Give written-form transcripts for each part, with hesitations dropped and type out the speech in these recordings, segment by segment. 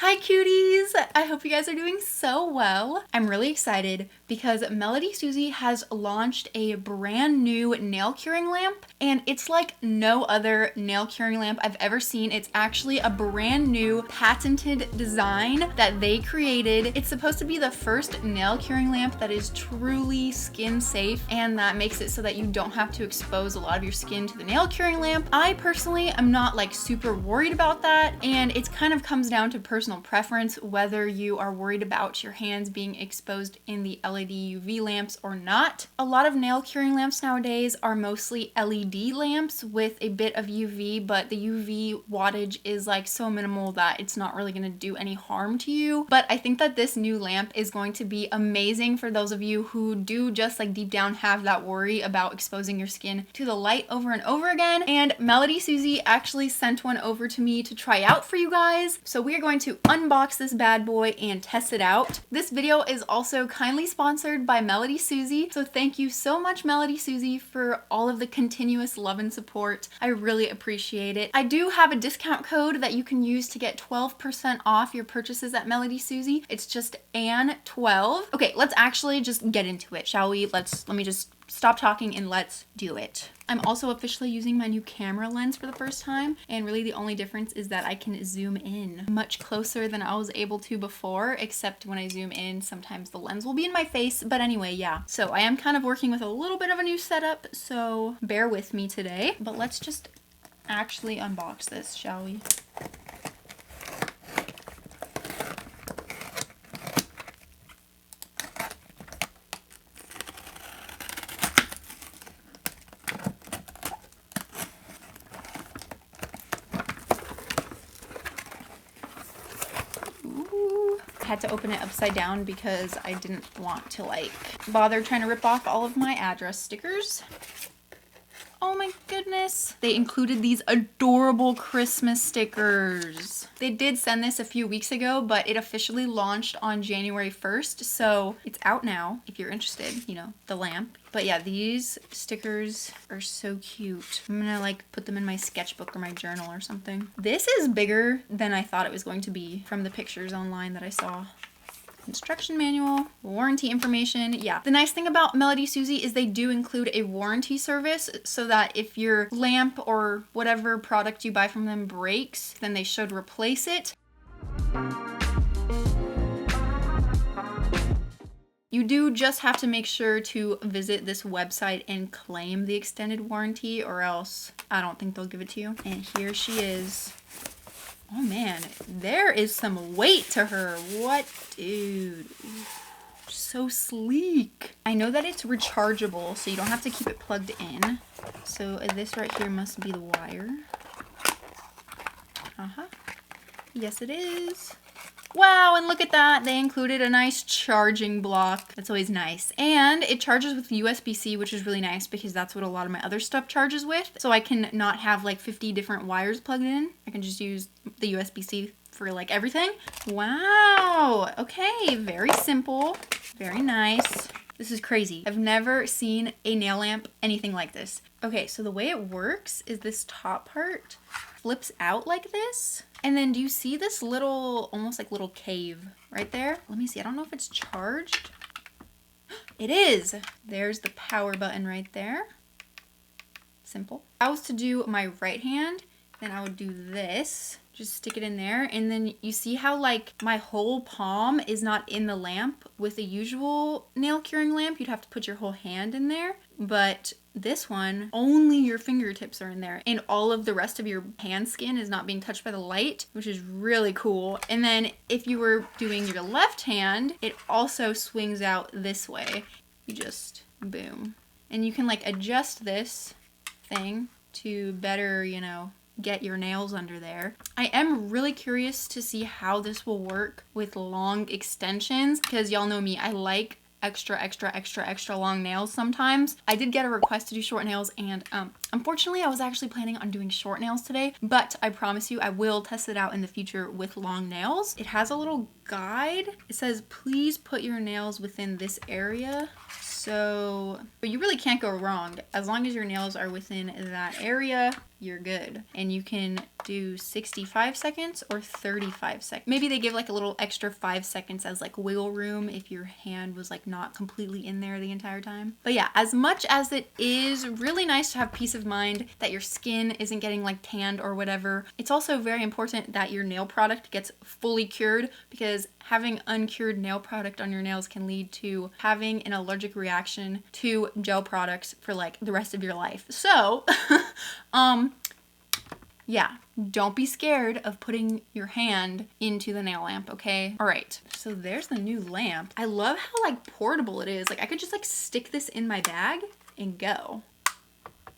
Hi cuties! I hope you guys are doing so well. I'm really excited because MelodySusie has launched a brand new nail curing lamp, and it's like no other nail curing lamp I've ever seen. It's actually a brand new patented design that they created. It's supposed to be the first nail curing lamp that is truly skin safe, and that makes it so that you don't have to expose a lot of your skin to the nail curing lamp. I personally am not like super worried about that, and it kind of comes down to personal preference whether you are worried about your hands being exposed in the LED UV lamps or not. A lot of nail curing lamps nowadays are mostly LED lamps with a bit of UV, but the UV wattage is like so minimal that it's not really going to do any harm to you. But I think that this new lamp is going to be amazing for those of you who do just like deep down have that worry about exposing your skin to the light over and over again. And MelodySusie actually sent one over to me to try out for you guys. So we are going to unbox this bad boy and test it out. This video is also kindly sponsored by MelodySusie, so thank you so much MelodySusie for all of the continuous love and support. I really appreciate it. I do have a discount code that you can use to get 12% off your purchases at MelodySusie. It's just Ann12. Okay, let's actually just get into it, shall we? Let me just stop talking and let's do it. I'm also officially using my new camera lens for the first time, and really the only difference is that I can zoom in much closer than I was able to before, except when I zoom in, sometimes the lens will be in my face. But anyway, yeah. So I am kind of working with a little bit of a new setup, so bear with me today. But let's just actually unbox this, shall we? Had to open it upside down because I didn't want to like bother trying to rip off all of my address stickers. Oh my goodness. They included these adorable Christmas stickers. They did send this a few weeks ago, but it officially launched on January 1st, so it's out now if you're interested, you know, the lamp. But yeah, these stickers are so cute. I'm gonna like put them in my sketchbook or my journal or something. This is bigger than I thought it was going to be from the pictures online that I saw. Instruction manual, warranty information. Yeah, the nice thing about MelodySusie is they do include a warranty service, so that if your lamp or whatever product you buy from them breaks, then they should replace it. You do just have to make sure to visit this website and claim the extended warranty, or else I don't think they'll give it to you. And here she is. Oh man, there is some weight to her. What, dude? Ooh, so sleek. I know that it's rechargeable, so you don't have to keep it plugged in. So this right here must be the wire. Yes, it is. Wow, and look at that. They included a nice charging block. That's always nice. And it charges with USB-C, which is really nice because that's what a lot of my other stuff charges with. So I can not have like 50 different wires plugged in. I can just use the USB-C for like everything. Wow. Okay, very simple. Very nice. This is crazy. I've never seen a nail lamp anything like this. Okay, so the way it works is this top part flips out like this. And then do you see this little, almost like little cave right there? Let me see. I don't know if it's charged. It is. There's the power button right there. Simple. If I was to do my right hand, then I would do this. Just stick it in there, and then you see how like my whole palm is not in the lamp. With a usual nail curing lamp, you'd have to put your whole hand in there, but this one, only your fingertips are in there, and all of the rest of your hand skin is not being touched by the light, which is really cool. And then if you were doing your left hand, it also swings out this way. You just boom, and you can like adjust this thing to better, you know, get your nails under there. I am really curious to see how this will work with long extensions, because y'all know me, I like extra long nails sometimes. I did get a request to do short nails, and unfortunately I was actually planning on doing short nails today, but I promise you I will test it out in the future with long nails. It has a little guide. It says, please put your nails within this area. So, but you really can't go wrong. As long as your nails are within that area, you're good. And you can do 65 seconds or 35 seconds. Maybe they give like a little extra 5 seconds as like wiggle room if your hand was like not completely in there the entire time. But yeah, as much as it is really nice to have peace of mind that your skin isn't getting like tanned or whatever, it's also very important that your nail product gets fully cured, because having uncured nail product on your nails can lead to having an allergic reaction to gel products for like the rest of your life. So, yeah, don't be scared of putting your hand into the nail lamp, okay? All right, so there's the new lamp. I love how like portable it is. Like I could just like stick this in my bag and go.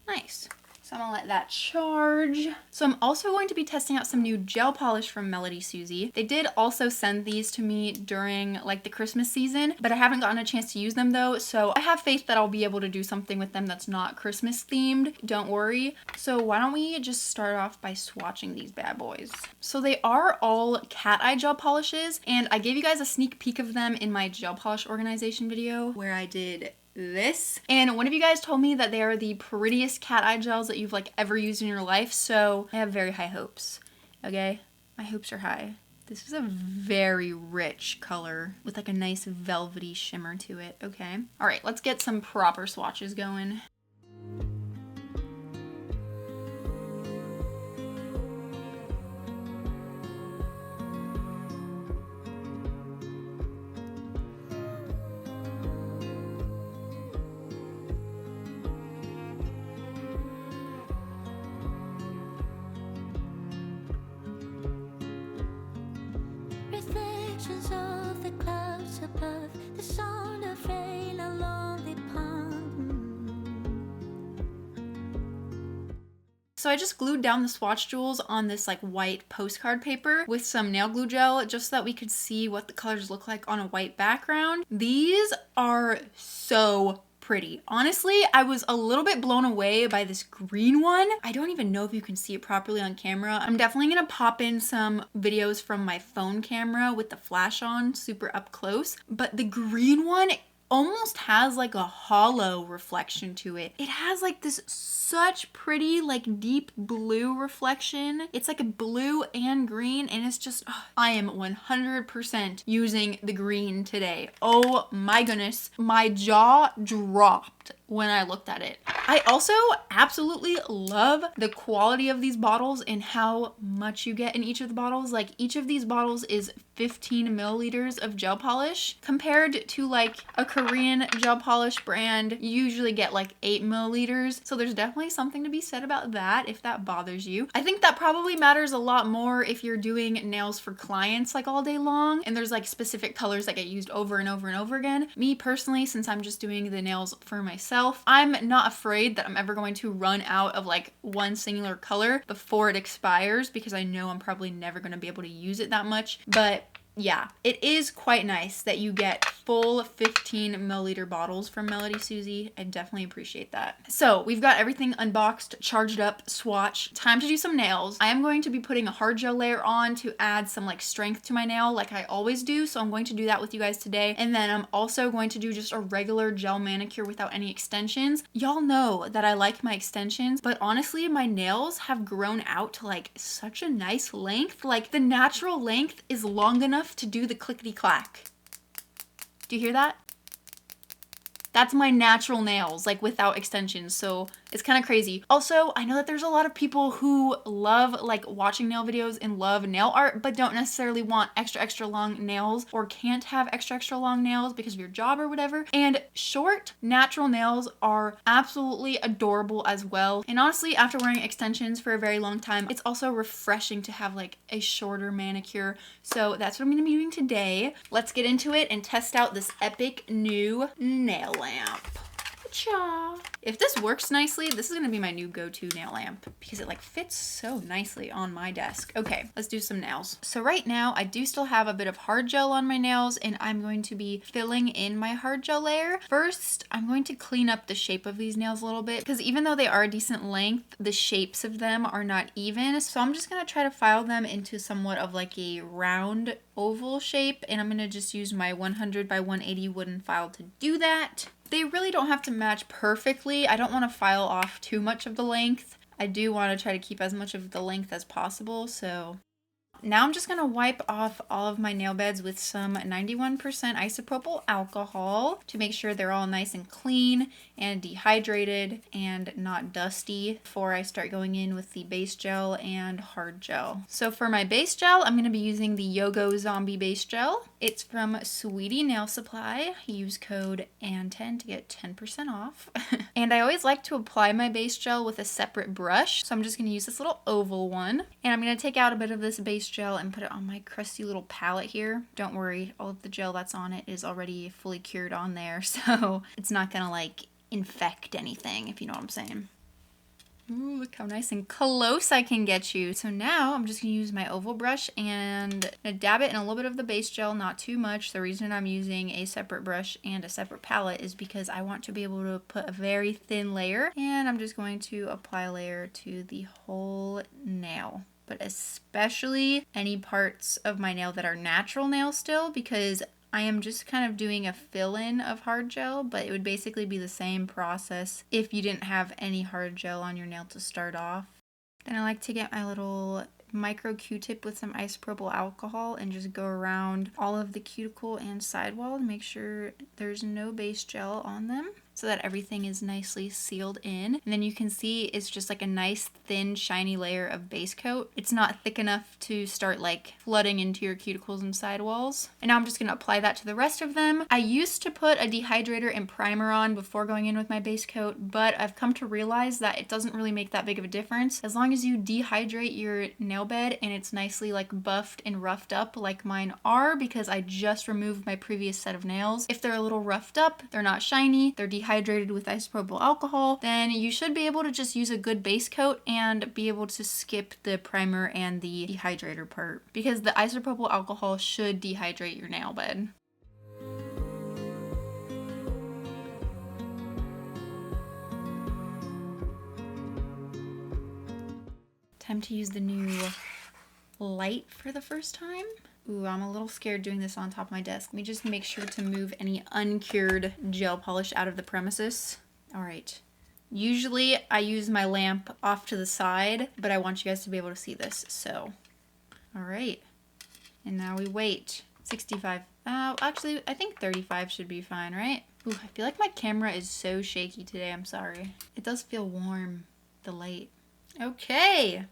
Nice. So I'm gonna let that charge. So I'm also going to be testing out some new gel polish from MelodySusie. They did also send these to me during like the Christmas season, but I haven't gotten a chance to use them though. So I have faith that I'll be able to do something with them that's not Christmas themed. Don't worry. So why don't we just start off by swatching these bad boys. So they are all cat eye gel polishes, and I gave you guys a sneak peek of them in my gel polish organization video where I did this, and one of you guys told me that they are the prettiest cat eye gels that you've like ever used in your life, so I have very high hopes. Okay, my hopes are high. This is a very rich color with like a nice velvety shimmer to it. Okay, all right, let's get some proper swatches going. Of the clouds above, the sound of rain along the pond. So I just glued down the swatch jewels on this like white postcard paper with some nail glue gel just so that we could see what the colors look like on a white background. These are so pretty. Honestly, I was a little bit blown away by this green one. I don't even know if you can see it properly on camera. I'm definitely gonna pop in some videos from my phone camera with the flash on super up close, but the green one almost has like a hollow reflection to it. It has like this such pretty like deep blue reflection. It's like a blue and green, and it's just, I am 100% using the green today. Oh my goodness, my jaw dropped when I looked at it. I also absolutely love the quality of these bottles and how much you get in each of the bottles. Like each of these bottles is 15 milliliters of gel polish compared to like a Korean gel polish brand. You usually get like 8 milliliters. So there's definitely something to be said about that if that bothers you. I think that probably matters a lot more if you're doing nails for clients like all day long and there's like specific colors that get used over and over and over again. Me personally, since I'm just doing the nails for myself, I'm not afraid that I'm ever going to run out of like one singular color before it expires, because I know I'm probably never going to be able to use it that much. But yeah, it is quite nice that you get full 15 milliliter bottles from MelodySusie. I definitely appreciate that. So we've got everything unboxed, charged up, swatched. Time to do some nails. I am going to be putting a hard gel layer on to add some like strength to my nail like I always do. So I'm going to do that with you guys today. And then I'm also going to do just a regular gel manicure without any extensions. Y'all know that I like my extensions, but honestly, my nails have grown out to like such a nice length. Like the natural length is long enough to do the clickety clack. Do you hear that? That's my natural nails, like without extensions. So it's kind of crazy. Also, I know that there's a lot of people who love like watching nail videos and love nail art, but don't necessarily want extra long nails or can't have extra long nails because of your job or whatever. And short natural nails are absolutely adorable as well. And honestly, after wearing extensions for a very long time, it's also refreshing to have like a shorter manicure. So that's what I'm gonna be doing today. Let's get into it and test out this epic new nail lamp. Cha. If this works nicely, this is gonna be my new go-to nail lamp because it like fits so nicely on my desk. Okay, let's do some nails. So right now I do still have a bit of hard gel on my nails, and I'm going to be filling in my hard gel layer. First, I'm going to clean up the shape of these nails a little bit because even though they are a decent length, the shapes of them are not even. So I'm just gonna try to file them into somewhat of like a round oval shape, and I'm gonna just use my 100 by 180 wooden file to do that. They really don't have to match perfectly. I don't want to file off too much of the length. I do want to try to keep as much of the length as possible, so now I'm just going to wipe off all of my nail beds with some 91% isopropyl alcohol to make sure they're all nice and clean and dehydrated and not dusty before I start going in with the base gel and hard gel. So for my base gel, I'm going to be using the Yogo Zombie Base Gel. It's from Sweetie Nail Supply. Use code ANN10 to get 10% off. And I always like to apply my base gel with a separate brush, so I'm just going to use this little oval one. And I'm going to take out a bit of this base gel and put it on my crusty little palette here. Don't worry, all of the gel that's on it is already fully cured on there, so it's not gonna like infect anything, if you know what I'm saying. Ooh, look how nice and close I can get you. So now I'm just gonna use my oval brush and dab it in a little bit of the base gel, not too much. The reason I'm using a separate brush and a separate palette is because I want to be able to put a very thin layer, and I'm just going to apply a layer to the whole nail. But especially any parts of my nail that are natural nail still, because I am just kind of doing a fill-in of hard gel, but it would basically be the same process if you didn't have any hard gel on your nail to start off. Then I like to get my little micro Q-tip with some isopropyl alcohol and just go around all of the cuticle and sidewall to make sure there's no base gel on them, so that everything is nicely sealed in. And then you can see it's just like a nice thin shiny layer of base coat. It's not thick enough to start like flooding into your cuticles and sidewalls. And now I'm just gonna apply that to the rest of them. I used to put a dehydrator and primer on before going in with my base coat, but I've come to realize that it doesn't really make that big of a difference. As long as you dehydrate your nail bed and it's nicely like buffed and roughed up like mine are, because I just removed my previous set of nails. If they're a little roughed up, they're not shiny, they're dehydrated with isopropyl alcohol, then you should be able to just use a good base coat and be able to skip the primer and the dehydrator part, because the isopropyl alcohol should dehydrate your nail bed. Time to use the new light for the first time. Ooh, I'm a little scared doing this on top of my desk. Let me just make sure to move any uncured gel polish out of the premises. All right. Usually I use my lamp off to the side, but I want you guys to be able to see this, so. All right. And now we wait. 65. Actually, I think 35 should be fine, right? Ooh, I feel like my camera is so shaky today. I'm sorry. It does feel warm, the light. Okay.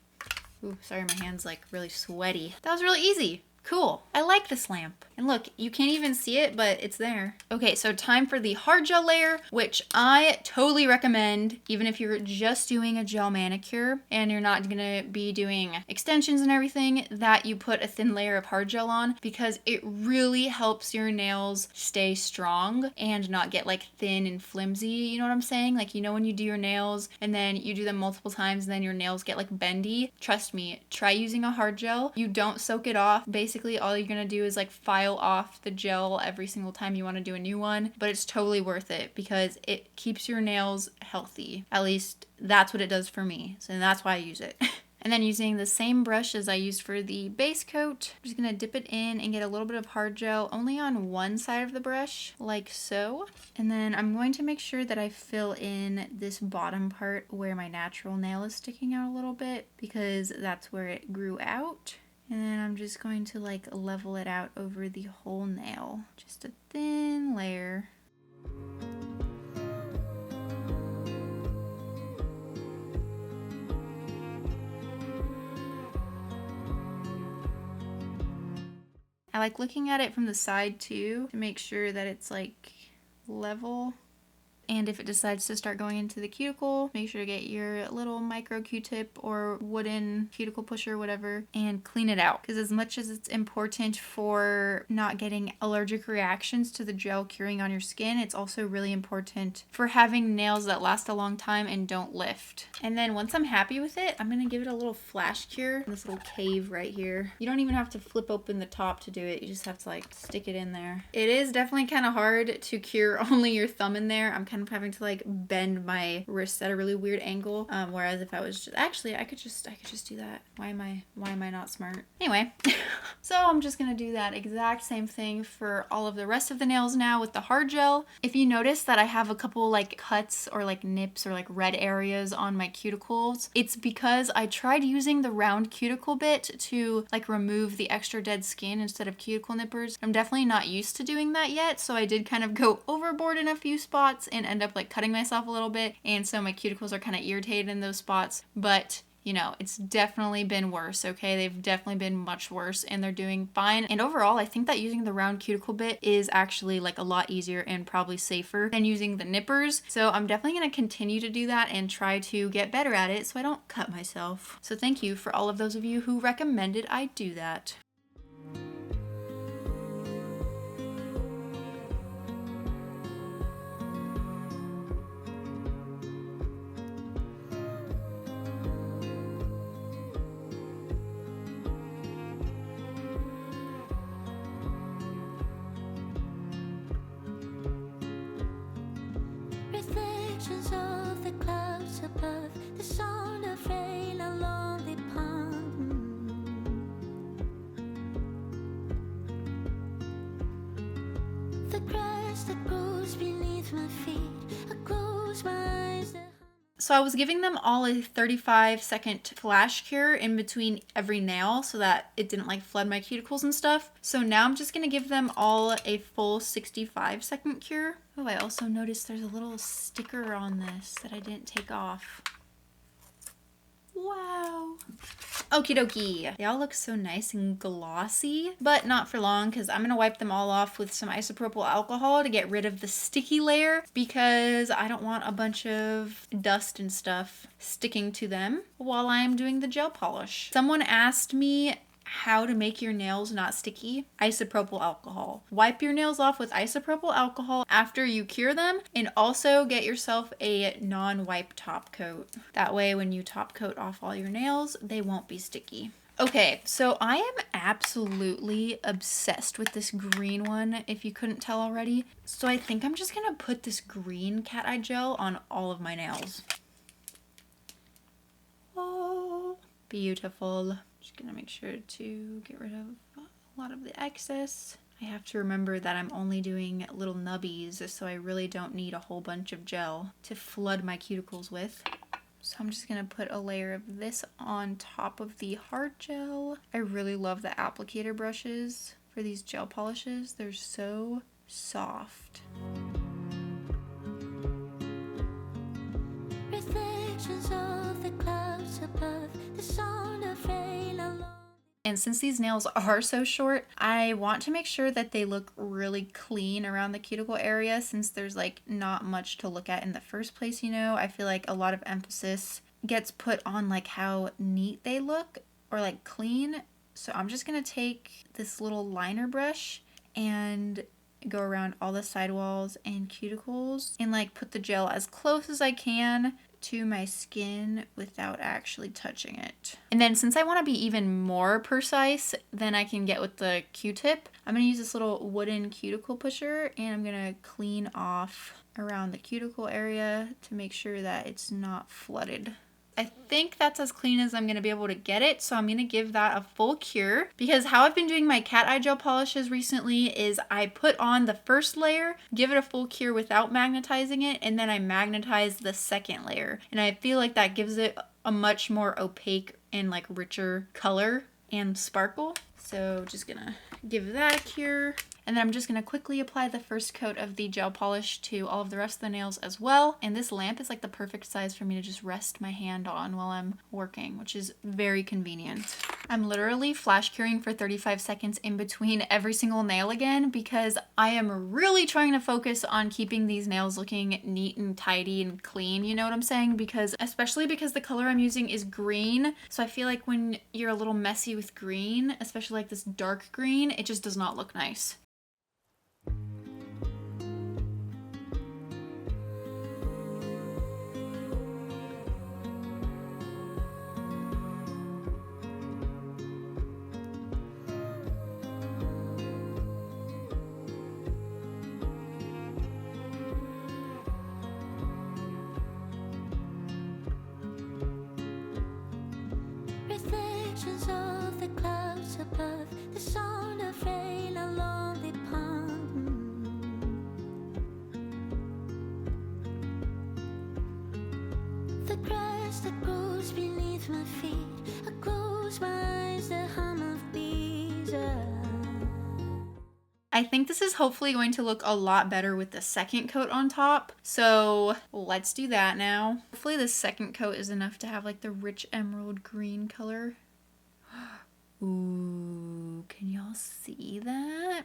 Ooh, sorry, my hand's like really sweaty. That was really easy. Cool. I like this lamp. And look, you can't even see it, but it's there. Okay, so time for the hard gel layer, which I totally recommend, even if you're just doing a gel manicure and you're not gonna be doing extensions and everything, that you put a thin layer of hard gel on, because it really helps your nails stay strong and not get like thin and flimsy. You know what I'm saying? Like, you know, when you do your nails and then you do them multiple times and then your nails get like bendy. Trust me, try using a hard gel. You don't soak it off. Basically, all you're gonna do is like file off the gel every single time you want to do a new one, but it's totally worth it because it keeps your nails healthy. At least that's what it does for me, so that's why I use it. And then using the same brush as I used for the base coat, I'm just gonna dip it in and get a little bit of hard gel only on one side of the brush, like so. And then I'm going to make sure that I fill in this bottom part where my natural nail is sticking out a little bit, because that's where it grew out. And then I'm just going to like level it out over the whole nail. Just a thin layer. I like looking at it from the side too, to make sure that it's like level. And if it decides to start going into the cuticle, make sure to get your little micro Q-tip or wooden cuticle pusher, whatever, and clean it out. Because as much as it's important for not getting allergic reactions to the gel curing on your skin, it's also really important for having nails that last a long time and don't lift. And then once I'm happy with it, I'm going to give it a little flash cure in this little cave right here. You don't even have to flip open the top to do it. You just have to like stick it in there. It is definitely kind of hard to cure only your thumb in there. I'm kind kind of having to like bend my wrist at a really weird angle. Whereas if I was just, actually I could just do that. Why am I not smart? Anyway, so I'm just gonna do that exact same thing for all of the rest of the nails now with the hard gel. If you notice that I have a couple like cuts or like nips or like red areas on my cuticles, it's because I tried using the round cuticle bit to like remove the extra dead skin instead of cuticle nippers. I'm definitely not used to doing that yet, so I did kind of go overboard in a few spots and end up like cutting myself a little bit, and so my cuticles are kind of irritated in those spots. But you know, it's definitely been worse, okay? They've definitely been much worse and they're doing fine. And overall, I think that using the round cuticle bit is actually like a lot easier and probably safer than using the nippers. So I'm definitely going to continue to do that and try to get better at it so I don't cut myself. So thank you for all of those of you who recommended I do that. Reflections of the clouds above, the sound of rain along the pond. The grass that grows beneath my feet, I close my eyes. So I was giving them all a 35-second flash cure in between every nail so that it didn't like flood my cuticles and stuff. So now I'm just going to give them all a full 65-second cure. Oh, I also noticed there's a little sticker on this that I didn't take off. Wow. Okie dokie. They all look so nice and glossy, but not for long because I'm going to wipe them all off with some isopropyl alcohol to get rid of the sticky layer because I don't want a bunch of dust and stuff sticking to them while I'm doing the gel polish. Someone asked me how to make your nails not sticky. Isopropyl alcohol. Wipe your nails off with isopropyl alcohol after you cure them, and also get yourself a non-wipe top coat. That way when you top coat off all your nails, they won't be sticky. Okay, so I am absolutely obsessed with this green one, if you couldn't tell already. So I think I'm just gonna put this green cat eye gel on all of my nails. Oh, beautiful. Just gonna make sure to get rid of a lot of the excess. I have to remember that I'm only doing little nubbies, so I really don't need a whole bunch of gel to flood my cuticles with. So I'm just gonna put a layer of this on top of the hard gel. I really love the applicator brushes for these gel polishes. They're so soft. Reflections of the clouds above, the sound of rain along. And since these nails are so short, I want to make sure that they look really clean around the cuticle area since there's like not much to look at in the first place, you know? I feel like a lot of emphasis gets put on like how neat they look or like clean. So I'm just gonna take this little liner brush and go around all the sidewalls and cuticles and like put the gel as close as I can to my skin without actually touching it. And then since I want to be even more precise than I can get with the Q-tip, I'm going to use this little wooden cuticle pusher and I'm going to clean off around the cuticle area to make sure that it's not flooded. I think that's as clean as I'm going to be able to get it, so I'm going to give that a full cure because how I've been doing my cat eye gel polishes recently is I put on the first layer, give it a full cure without magnetizing it, and then I magnetize the second layer. And I feel like that gives it a much more opaque and like richer color and sparkle. So just gonna give that a cure. And then I'm just gonna quickly apply the first coat of the gel polish to all of the rest of the nails as well. And this lamp is like the perfect size for me to just rest my hand on while I'm working, which is very convenient. I'm literally flash curing for 35 seconds in between every single nail again because I am really trying to focus on keeping these nails looking neat and tidy and clean, you know what I'm saying? Because especially because the color I'm using is green, so I feel like when you're a little messy with green, especially like this dark green, it just does not look nice. above the sound of rain along the pond. The grass that grows beneath my feet, I close my eyes, the hum of bees. I think this is hopefully going to look a lot better with the second coat on top. So let's do that now. Hopefully the second coat is enough to have like the rich emerald green color. Ooh, can y'all see that?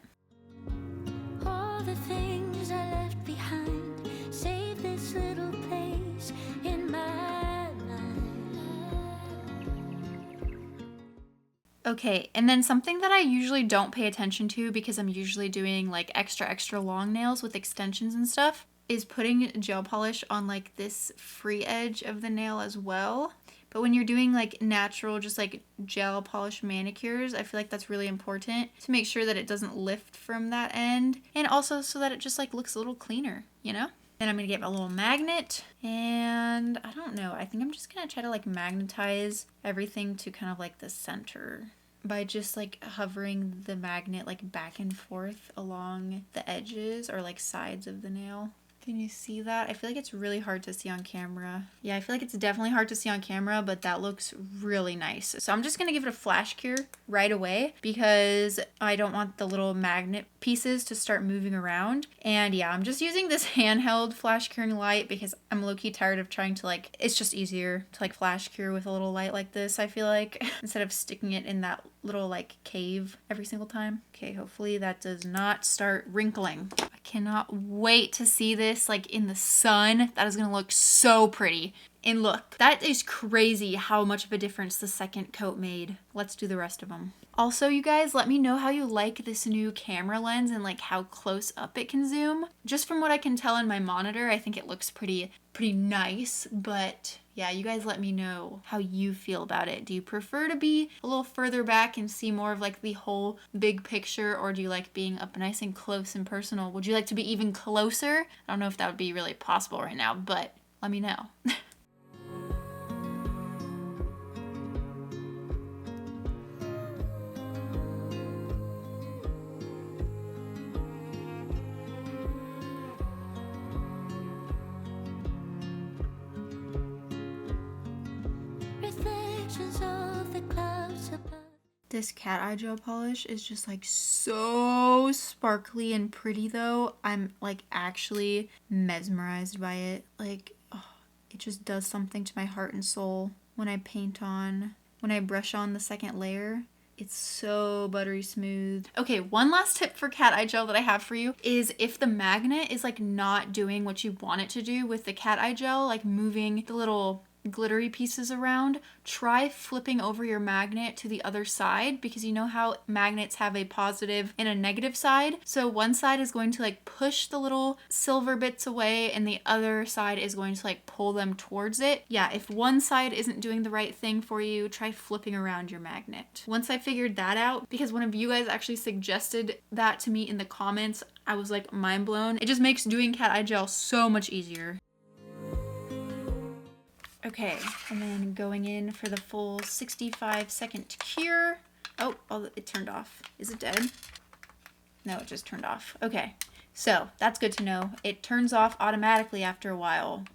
All the things I left behind, save this little place in my mind. Okay, and then something that I usually don't pay attention to because I'm usually doing like extra long nails with extensions and stuff is putting gel polish on like this free edge of the nail as well. But when you're doing like natural, just like gel polish manicures, I feel like that's really important to make sure that it doesn't lift from that end. And also so that it just like looks a little cleaner, you know? Then I'm gonna get my little magnet and I don't know, I think I'm just gonna try to like magnetize everything to kind of like the center by just like hovering the magnet like back and forth along the edges or like sides of the nail. Can you see that? I feel like it's really hard to see on camera. Yeah, I feel like it's definitely hard to see on camera, but that looks really nice. So I'm just gonna give it a flash cure right away because I don't want the little magnet pieces to start moving around. And yeah, I'm just using this handheld flash curing light because I'm low-key tired of trying to like, it's just easier to like flash cure with a little light like this, I feel like, instead of sticking it in that little like cave every single time. Okay, hopefully that does not start wrinkling. I cannot wait to see this like in the sun. That is gonna look so pretty. And look, that is crazy how much of a difference the second coat made. Let's do the rest of them. Also, you guys, let me know how you like this new camera lens and like how close up it can zoom. Just from what I can tell in my monitor, I think it looks pretty nice, but yeah, you guys let me know how you feel about it. Do you prefer to be a little further back and see more of like the whole big picture, or do you like being up nice and close and personal? Would you like to be even closer? I don't know if that would be really possible right now, but let me know. Reflections of the clouds above. This cat eye gel polish is just like so sparkly and pretty though. I'm like actually mesmerized by it. Like, oh, it just does something to my heart and soul when I paint on, when I brush on the second layer. It's so buttery smooth. Okay, one last tip for cat eye gel that I have for you is if the magnet is like not doing what you want it to do with the cat eye gel, like moving the little glittery pieces around, try flipping over your magnet to the other side, because you know how magnets have a positive and a negative side. So one side is going to like push the little silver bits away and the other side is going to like pull them towards it. Yeah, if one side isn't doing the right thing for you, try flipping around your magnet. Once I figured that out, because one of you guys actually suggested that to me in the comments, I was like mind blown. It just makes doing cat eye gel so much easier. Okay, and then going in for the full 65-second cure. Oh, it turned off. Is it dead? No, it just turned off. Okay, so that's good to know. It turns off automatically after a while,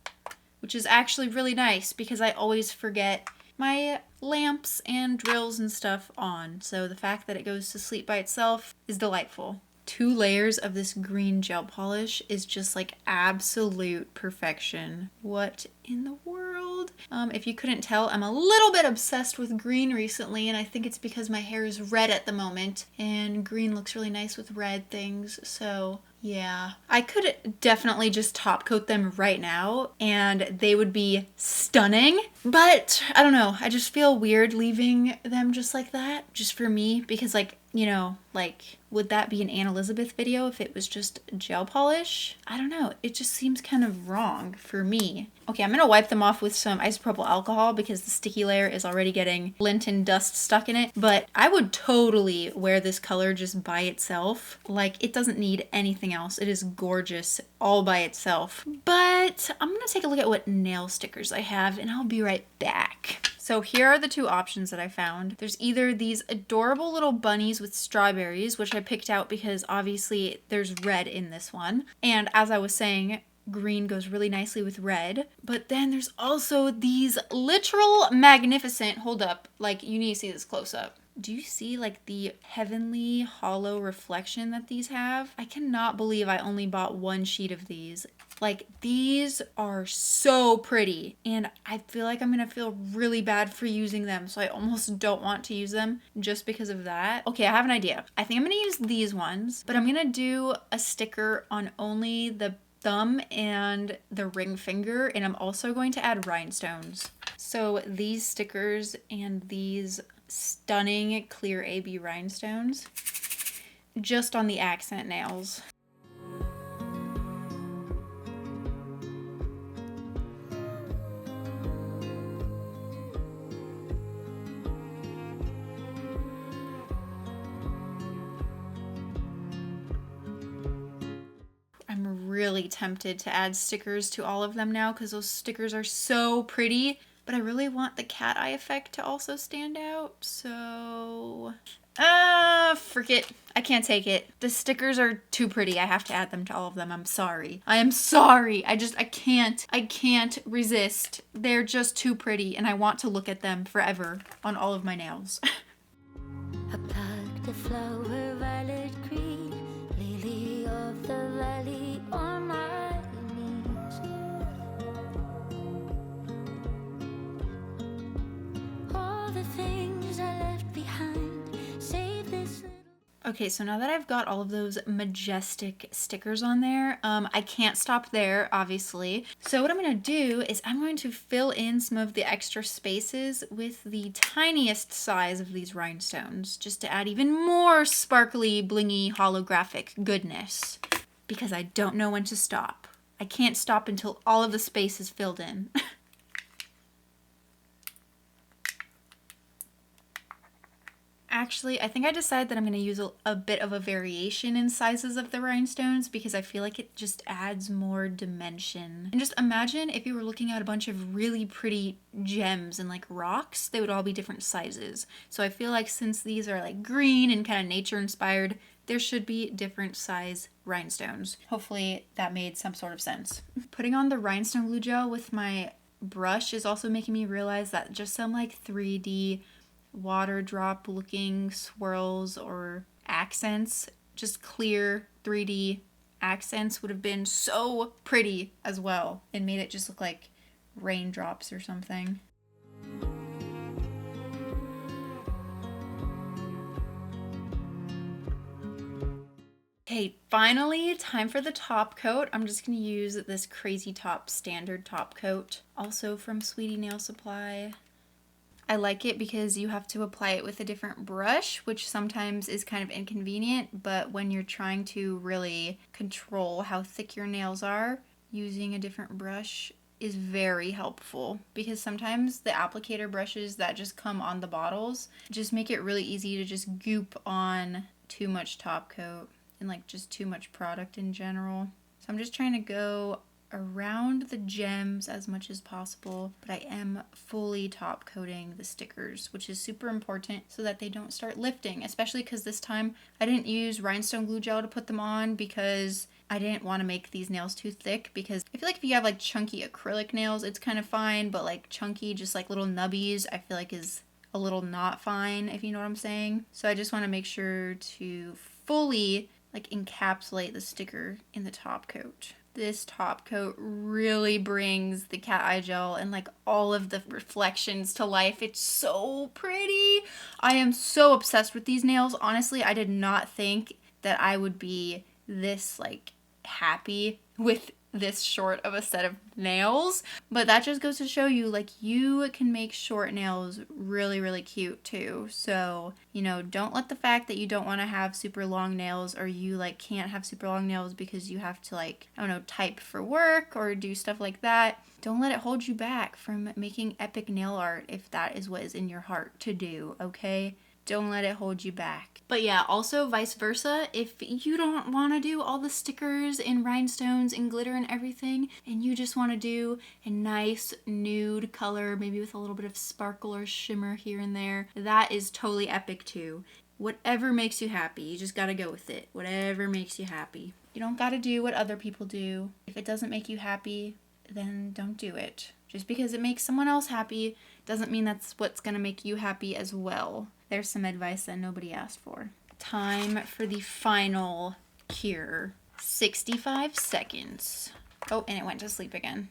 which is actually really nice because I always forget my lamps and drills and stuff on. So the fact that it goes to sleep by itself is delightful. 2 layers of this green gel polish is just like absolute perfection. What in the world? If you couldn't tell, I'm a little bit obsessed with green recently, and I think it's because my hair is red at the moment, and green looks really nice with red things, so yeah. I could definitely just top coat them right now, and they would be stunning, but I don't know, I just feel weird leaving them just like that, just for me, because like, you know, like, would that be an Anne Elizabeth video if it was just gel polish? I don't know. It just seems kind of wrong for me. Okay, I'm gonna wipe them off with some isopropyl alcohol because the sticky layer is already getting lint and dust stuck in it. But I would totally wear this color just by itself. Like, it doesn't need anything else. It is gorgeous all by itself. But I'm gonna take a look at what nail stickers I have and I'll be right back. So here are the two options that I found. There's either these adorable little bunnies with strawberries, which I picked out because obviously there's red in this one. And as I was saying, green goes really nicely with red. But then there's also these literal magnificent, hold up, like you need to see this close up. Do you see like the heavenly hollow reflection that these have? I cannot believe I only bought one sheet of these. Like, these are so pretty, and I feel like I'm gonna feel really bad for using them, so I almost don't want to use them just because of that. Okay, I have an idea. I think I'm gonna use these ones, but I'm gonna do a sticker on only the thumb and the ring finger, and I'm also going to add rhinestones. So these stickers and these stunning clear AB rhinestones just on the accent nails. I'm really tempted to add stickers to all of them now because those stickers are so pretty, but I really want the cat eye effect to also stand out, so forget. I can't take it. The stickers are too pretty. I have to add them to all of them. I'm sorry. I am sorry. I can't resist. They're just too pretty, and I want to look at them forever on all of my nails. I plucked a flower, violet green, lily of the valley on my knees. All the things I left behind, save this little. Okay, so now that I've got all of those majestic stickers on there, I can't stop there, obviously. So what I'm going to do is I'm going to fill in some of the extra spaces with the tiniest size of these rhinestones, just to add even more sparkly, blingy, holographic goodness. Because I don't know when to stop. I can't stop until all of the space is filled in. Actually, I think I decided that I'm going to use a bit of a variation in sizes of the rhinestones because I feel like it just adds more dimension. And just imagine if you were looking at a bunch of really pretty gems and like rocks, they would all be different sizes. So I feel like since these are like green and kind of nature inspired, there should be different size rhinestones. Hopefully that made some sort of sense. Putting on the rhinestone glue gel with my brush is also making me realize that just some like 3D water drop looking swirls or accents, just clear 3D accents would have been so pretty as well and made it just look like raindrops or something. Okay, finally, time for the top coat. I'm just going to use this Crazy Top standard top coat, also from Sweetie Nail Supply. I like it because you have to apply it with a different brush, which sometimes is kind of inconvenient, but when you're trying to really control how thick your nails are, using a different brush is very helpful because sometimes the applicator brushes that just come on the bottles just make it really easy to just goop on too much top coat and like just too much product in general. So I'm just trying to go around the gems as much as possible, but I am fully top coating the stickers, which is super important so that they don't start lifting, especially because this time I didn't use rhinestone glue gel to put them on because I didn't want to make these nails too thick, because I feel like if you have like chunky acrylic nails, it's kind of fine, but like chunky, just like little nubbies, I feel like is a little not fine, if you know what I'm saying. So I just want to make sure to fully like encapsulate the sticker in the top coat. This top coat really brings the cat eye gel and like all of the reflections to life. It's so pretty. I am so obsessed with these nails. Honestly, I did not think that I would be this like happy with this short of a set of nails, but that just goes to show you like you can make short nails really, really cute too. So, you know, don't let the fact that you don't want to have super long nails, or you like can't have super long nails because you have to like, I don't know, type for work or do stuff like that. Don't let it hold you back from making epic nail art if that is what is in your heart to do, okay? Don't let it hold you back. But yeah, also vice versa, if you don't want to do all the stickers and rhinestones and glitter and everything, and you just want to do a nice nude color, maybe with a little bit of sparkle or shimmer here and there, that is totally epic too. Whatever makes you happy, you just gotta go with it. Whatever makes you happy. You don't gotta do what other people do. If it doesn't make you happy, then don't do it. Just because it makes someone else happy doesn't mean that's what's gonna make you happy as well. There's some advice that nobody asked for. Time for the final cure. 65 seconds. Oh, and it went to sleep again.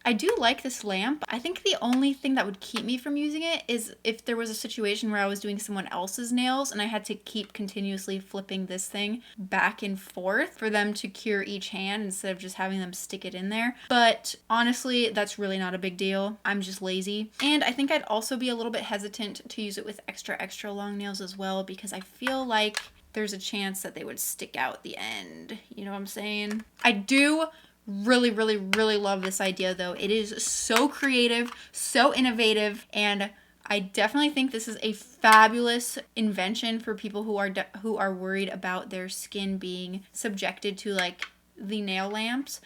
I do like this lamp. I think the only thing that would keep me from using it is if there was a situation where I was doing someone else's nails and I had to keep continuously flipping this thing back and forth for them to cure each hand instead of just having them stick it in there. But honestly, that's really not a big deal. I'm just lazy. And I think I'd also be a little bit hesitant to use it with extra long nails as well, because I feel like there's a chance that they would stick out the end. You know what I'm saying? I do really love this idea though. It is so creative, so innovative, and I definitely think this is a fabulous invention for people who are worried about their skin being subjected to like the nail lamps.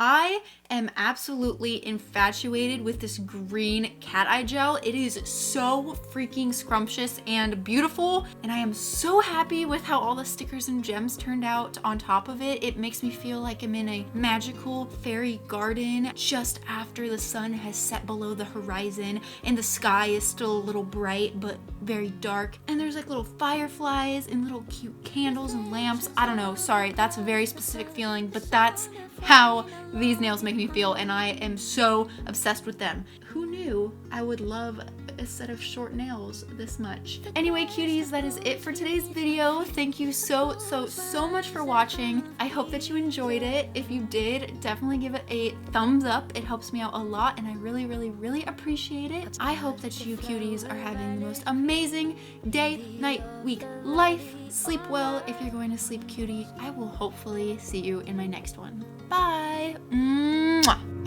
I am absolutely infatuated with this green cat eye gel. It is so freaking scrumptious and beautiful, and I am so happy with how all the stickers and gems turned out on top of it. It makes me feel like I'm in a magical fairy garden just after the sun has set below the horizon and the sky is still a little bright but very dark, and there's like little fireflies and little cute candles and lamps. I don't know, sorry, that's a very specific feeling, but that's how these nails make me feel, and I am so obsessed with them. Who knew I would love a set of short nails this much? Anyway, cuties, that is it for today's video. Thank you so much for watching. I hope that you enjoyed it. If you did, definitely give it a thumbs up. It helps me out a lot, and I really appreciate it. I hope that you cuties are having the most amazing day, night, week, life. Sleep well if you're going to sleep, cutie. I will hopefully see you in my next one. Bye! Mwah!